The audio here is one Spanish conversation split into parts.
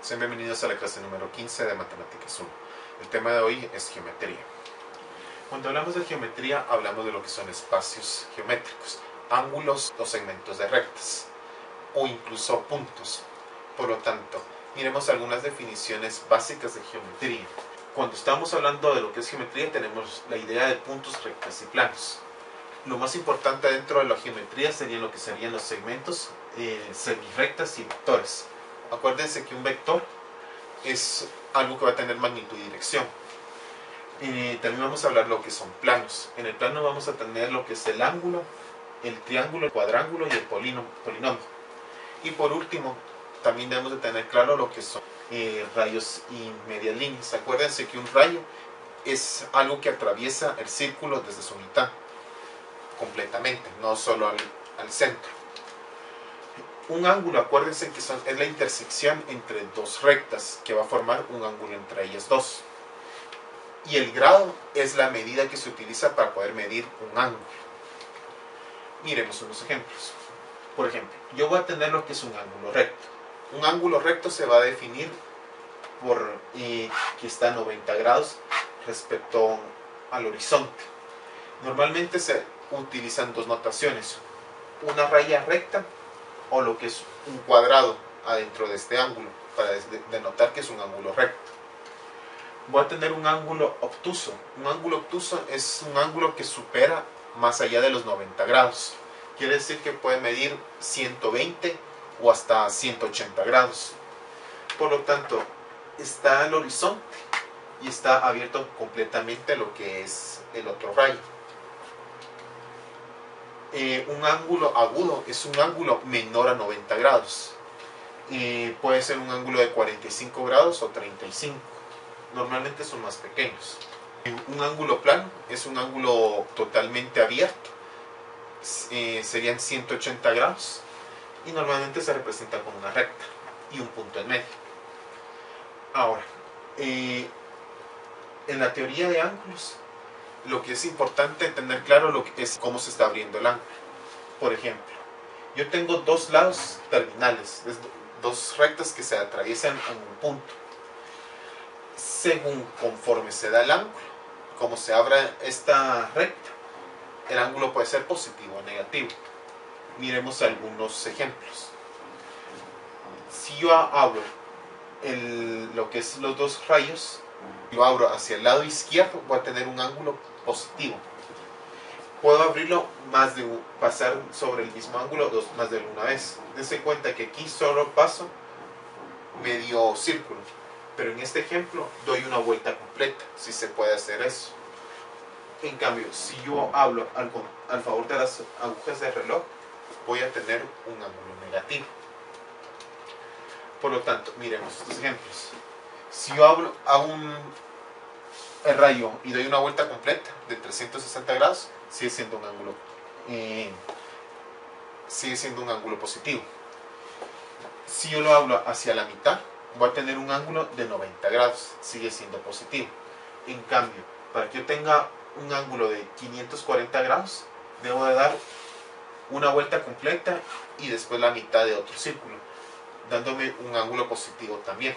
Sean bienvenidos a la clase número 15 de Matemáticas 1. El tema de hoy es geometría. Cuando hablamos de geometría, hablamos de lo que son espacios geométricos, ángulos o segmentos de rectas, o incluso puntos. Por lo tanto, miremos algunas definiciones básicas de geometría. Cuando estamos hablando de lo que es geometría, tenemos la idea de puntos, rectas y planos. Lo más importante dentro de la geometría serían lo que serían los segmentos, semirrectas y vectores. Acuérdense que un vector es algo que va a tener magnitud y dirección. También vamos a hablar de lo que son planos. En el plano vamos a tener lo que es el ángulo, el triángulo, el cuadrángulo y el polinomio. Y por último, también debemos de tener claro lo que son rayos y medias líneas. Acuérdense que un rayo es algo que atraviesa el círculo desde su mitad completamente, no solo al centro. Un ángulo, acuérdense que es la intersección entre dos rectas que va a formar un ángulo entre ellas dos. Y el grado es la medida que se utiliza para poder medir un ángulo. Miremos unos ejemplos. Por ejemplo, yo voy a tener lo que es un ángulo recto. Un ángulo recto se va a definir por que está a 90 grados respecto al horizonte. Normalmente se utilizan dos notaciones: una raya recta o lo que es un cuadrado adentro de este ángulo, para denotar que es un ángulo recto. Voy a tener un ángulo obtuso. Un ángulo obtuso es un ángulo que supera más allá de los 90 grados. Quiere decir que puede medir 120 o hasta 180 grados. Por lo tanto, está el horizonte y está abierto completamente lo que es el otro rayo. Un ángulo agudo es un ángulo menor a 90 grados. Puede ser un ángulo de 45 grados o 35. Normalmente son más pequeños. Un ángulo plano es un ángulo totalmente abierto. Serían 180 grados. Y normalmente se representa con una recta y un punto en medio. Ahora, en la teoría de ángulos, lo que es importante tener claro es cómo se está abriendo el ángulo. Por ejemplo, yo tengo dos lados terminales, dos rectas que se atraviesan en un punto. Según conforme se da el ángulo, como se abra esta recta, el ángulo puede ser positivo o negativo. Miremos algunos ejemplos. Si yo abro lo que es los dos rayos, lo abro hacia el lado izquierdo, voy a tener un ángulo positivo. Puedo abrirlo pasar sobre el mismo ángulo más de una vez. Dense cuenta que aquí solo paso medio círculo, pero en este ejemplo doy una vuelta completa, si se puede hacer eso. En cambio, si yo hablo al favor de las agujas del reloj, voy a tener un ángulo negativo. Por lo tanto, miremos estos ejemplos. Si yo hablo el rayo y doy una vuelta completa de 360 grados, sigue siendo un ángulo positivo. Si yo lo hablo hacia la mitad, voy a tener un ángulo de 90 grados, sigue siendo positivo. En cambio, para que yo tenga un ángulo de 540 grados, debo de dar una vuelta completa y después la mitad de otro círculo, dándome un ángulo positivo también.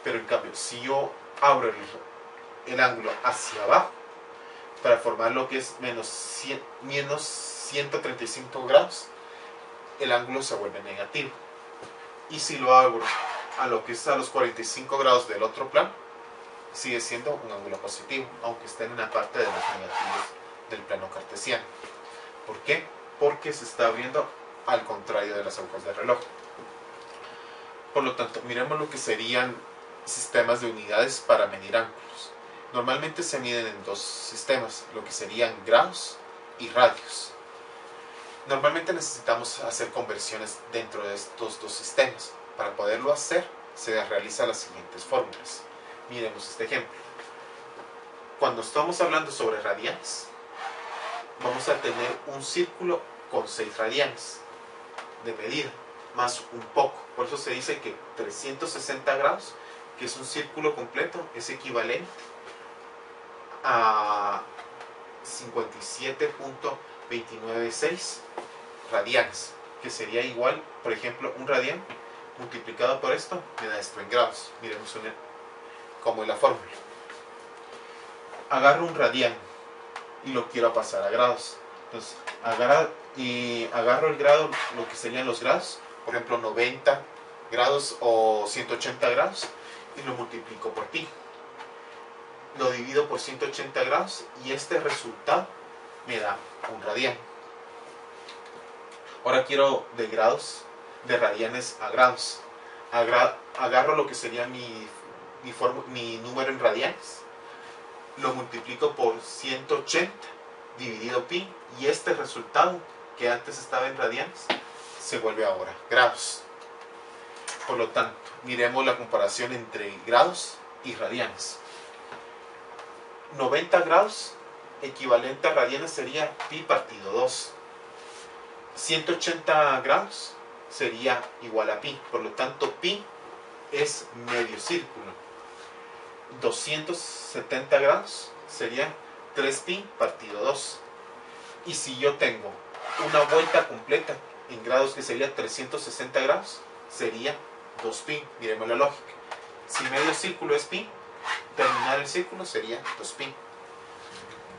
Pero en cambio, si yo abro el ángulo hacia abajo, para formar lo que es menos 135 grados, el ángulo se vuelve negativo. Y si lo abro a lo que es a los 45 grados del otro plano, sigue siendo un ángulo positivo, aunque esté en una parte de los negativos del plano cartesiano. ¿Por qué? Porque se está abriendo al contrario de las agujas del reloj. Por lo tanto, miremos lo que serían sistemas de unidades para medir ángulos. Normalmente se miden en dos sistemas, lo que serían grados y radios. Normalmente necesitamos hacer conversiones dentro de estos dos sistemas. Para poderlo hacer, se realizan las siguientes fórmulas. Miremos este ejemplo. Cuando estamos hablando sobre radianes, vamos a tener un círculo con 6 radianes de medida, más un poco. Por eso se dice que 360 grados, que es un círculo completo, es equivalente a 57.296 radianes, que sería igual, por ejemplo, un radián multiplicado por esto me da esto en grados. Miremos cómo es la fórmula. Agarro un radián y lo quiero pasar a grados. Entonces agarro el grado, lo que serían los grados, por ejemplo 90 grados o 180 grados, y lo multiplico por pi. Lo divido por 180 grados y este resultado me da un radián. Ahora quiero de grados, de radianes a grados. Agarro lo que sería mi número en radianes, lo multiplico por 180 dividido pi, y este resultado que antes estaba en radianes se vuelve ahora grados. Por lo tanto, miremos la comparación entre grados y radianes. 90 grados equivalente a radianes sería pi partido 2. 180 grados sería igual a pi, por lo tanto pi es medio círculo. 270 grados sería 3pi partido 2. Y si yo tengo una vuelta completa en grados, que sería 360 grados, sería 2pi. Miremos la lógica. Si medio círculo es pi, terminar el círculo sería 2pi.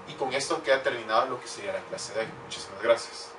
Y con esto queda terminado lo que sería la clase de hoy. Muchísimas gracias.